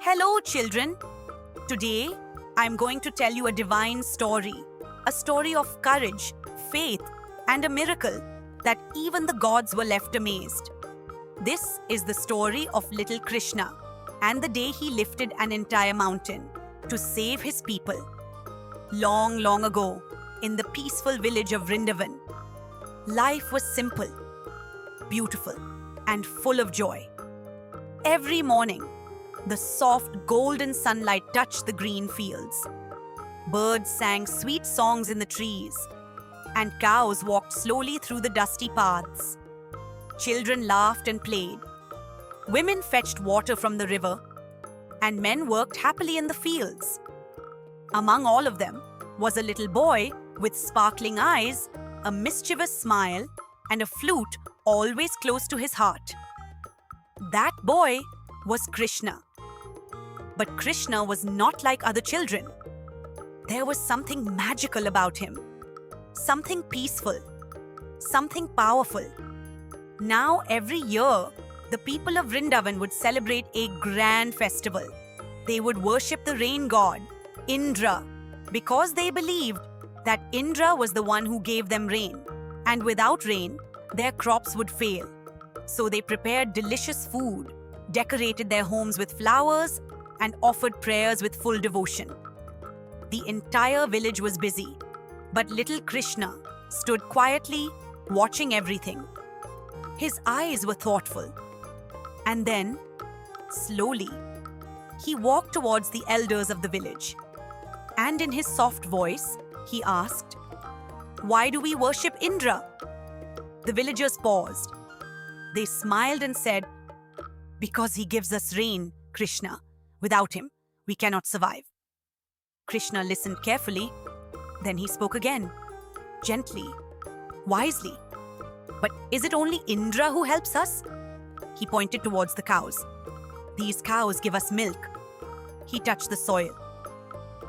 Hello, children. Today, I'm going to tell you a divine story, a story of courage, faith, and a miracle that even the gods were left amazed. This is the story of little Krishna and the day he lifted an entire mountain to save his people. Long, long ago, in the peaceful village of Vrindavan, life was simple, beautiful, and full of joy. Every morning, the soft golden sunlight touched the green fields. Birds sang sweet songs in the trees, and cows walked slowly through the dusty paths. Children laughed and played. Women fetched water from the river, and men worked happily in the fields. Among all of them was a little boy with sparkling eyes, a mischievous smile, and a flute always close to his heart. That boy was Krishna. But Krishna was not like other children. There was something magical about him, something peaceful, something powerful. Now, every year, the people of Vrindavan would celebrate a grand festival. They would worship the rain god, Indra, because they believed that Indra was the one who gave them rain, and without rain, their crops would fail. So they prepared delicious food, decorated their homes with flowers, and offered prayers with full devotion. The entire village was busy, but little Krishna stood quietly, watching everything. His eyes were thoughtful. And then, slowly, he walked towards the elders of the village. And in his soft voice, he asked, "Why do we worship Indra?" The villagers paused. They smiled and said, "Because he gives us rain, Krishna. Without him, we cannot survive." Krishna listened carefully. Then he spoke again, gently, wisely. "But is it only Indra who helps us?" He pointed towards the cows. "These cows give us milk." He touched the soil.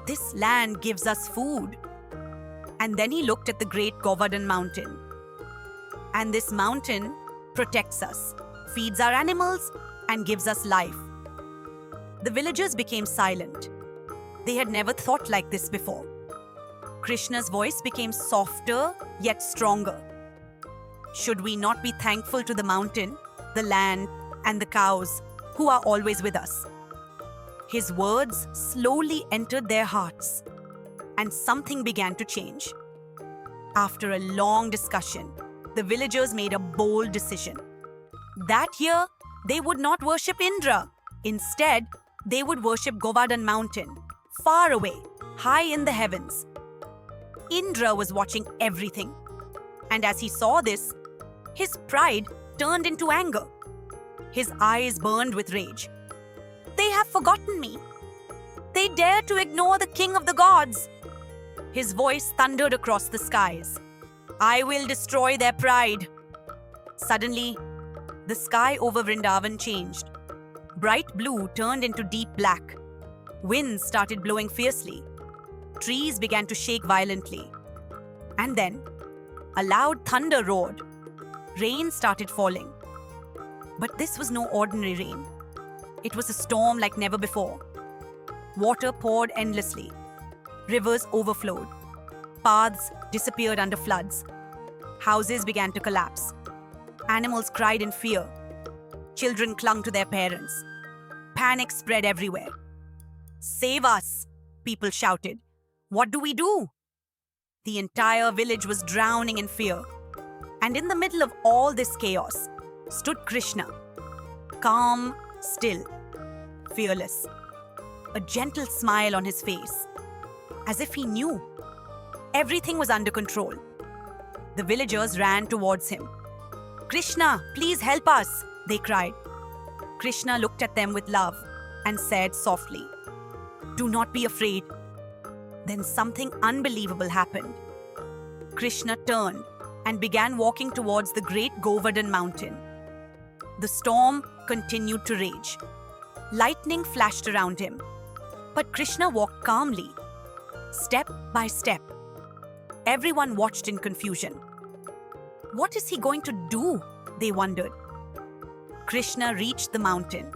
"This land gives us food." And then he looked at the great Govardhan mountain. "And this mountain protects us, feeds our animals, and gives us life." The villagers became silent. They had never thought like this before. Krishna's voice became softer yet stronger. "Should we not be thankful to the mountain, the land, and the cows who are always with us?" His words slowly entered their hearts, and something began to change. After a long discussion, the villagers made a bold decision. That year, they would not worship Indra. Instead, they would worship Govardhan mountain, far away, high in the heavens. Indra was watching everything. And as he saw this, his pride turned into anger. His eyes burned with rage. "They have forgotten me. They dare to ignore the king of the gods." His voice thundered across the skies. "I will destroy their pride." Suddenly, the sky over Vrindavan changed. Bright blue turned into deep black. Winds started blowing fiercely. Trees began to shake violently. And then, a loud thunder roared. Rain started falling. But this was no ordinary rain. It was a storm like never before. Water poured endlessly. Rivers overflowed. Paths disappeared under floods. Houses began to collapse. Animals cried in fear. Children clung to their parents. Panic spread everywhere. "Save us!" people shouted. "What do we do?" The entire village was drowning in fear. And in the middle of all this chaos stood Krishna, calm, still, fearless, a gentle smile on his face, as if he knew everything was under control. The villagers ran towards him. "Krishna, please help us!" they cried. Krishna looked at them with love and said softly, "Do not be afraid." Then something unbelievable happened. Krishna turned and began walking towards the great Govardhan mountain. The storm continued to rage. Lightning flashed around him. But Krishna walked calmly, step by step. Everyone watched in confusion. What is he going to do? They wondered. Krishna reached the mountain.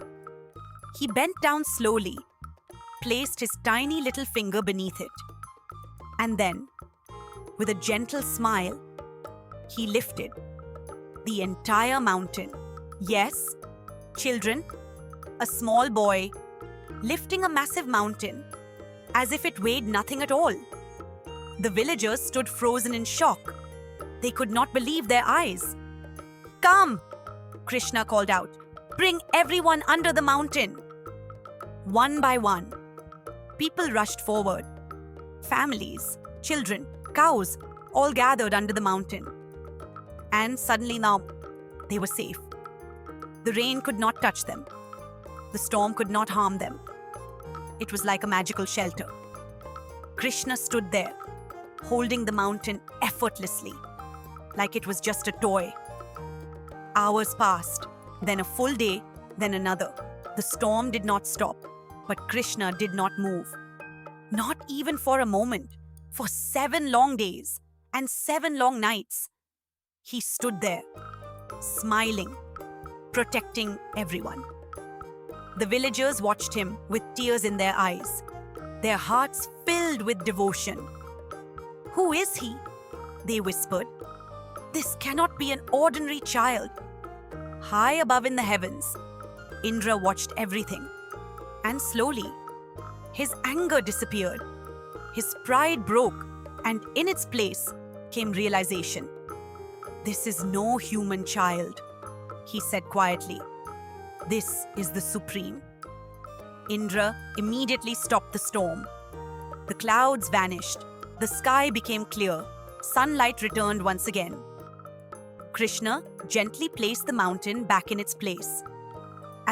He bent down slowly, placed his tiny little finger beneath it, and then, with a gentle smile, he lifted the entire mountain. Yes, children, a small boy lifting a massive mountain as if it weighed nothing at all. The villagers stood frozen in shock. They could not believe their eyes. "Come!" Krishna called out. "Bring everyone under the mountain." One by one, people rushed forward. Families, children, cows, all gathered under the mountain. And suddenly now, they were safe. The rain could not touch them. The storm could not harm them. It was like a magical shelter. Krishna stood there, holding the mountain effortlessly, like it was just a toy. Hours passed, then a full day, then another. The storm did not stop, but Krishna did not move. Not even for a moment. For 7 long days and 7 long nights, he stood there, smiling, protecting everyone. The villagers watched him with tears in their eyes, their hearts filled with devotion. "Who is he?" they whispered. "This cannot be an ordinary child." High above in the heavens, Indra watched everything. And slowly, his anger disappeared. His pride broke, and in its place came realization. "This is no human child," he said quietly. "This is the Supreme." Indra immediately stopped the storm. The clouds vanished. The sky became clear. Sunlight returned once again. Krishna gently placed the mountain back in its place.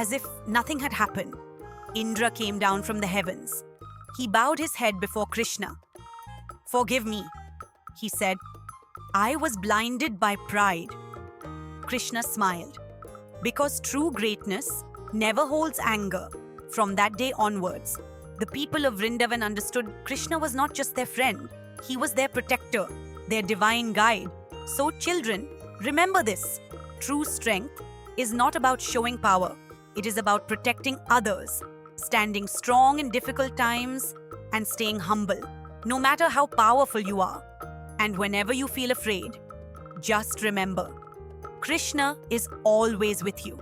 As if nothing had happened, Indra came down from the heavens. He bowed his head before Krishna. "Forgive me," he said. "I was blinded by pride." Krishna smiled. Because true greatness never holds anger. From that day onwards, the people of Vrindavan understood Krishna was not just their friend, he was their protector, their divine guide. So children, remember this. True strength is not about showing power. It is about protecting others, standing strong in difficult times, and staying humble, no matter how powerful you are. And whenever you feel afraid, just remember, Krishna is always with you.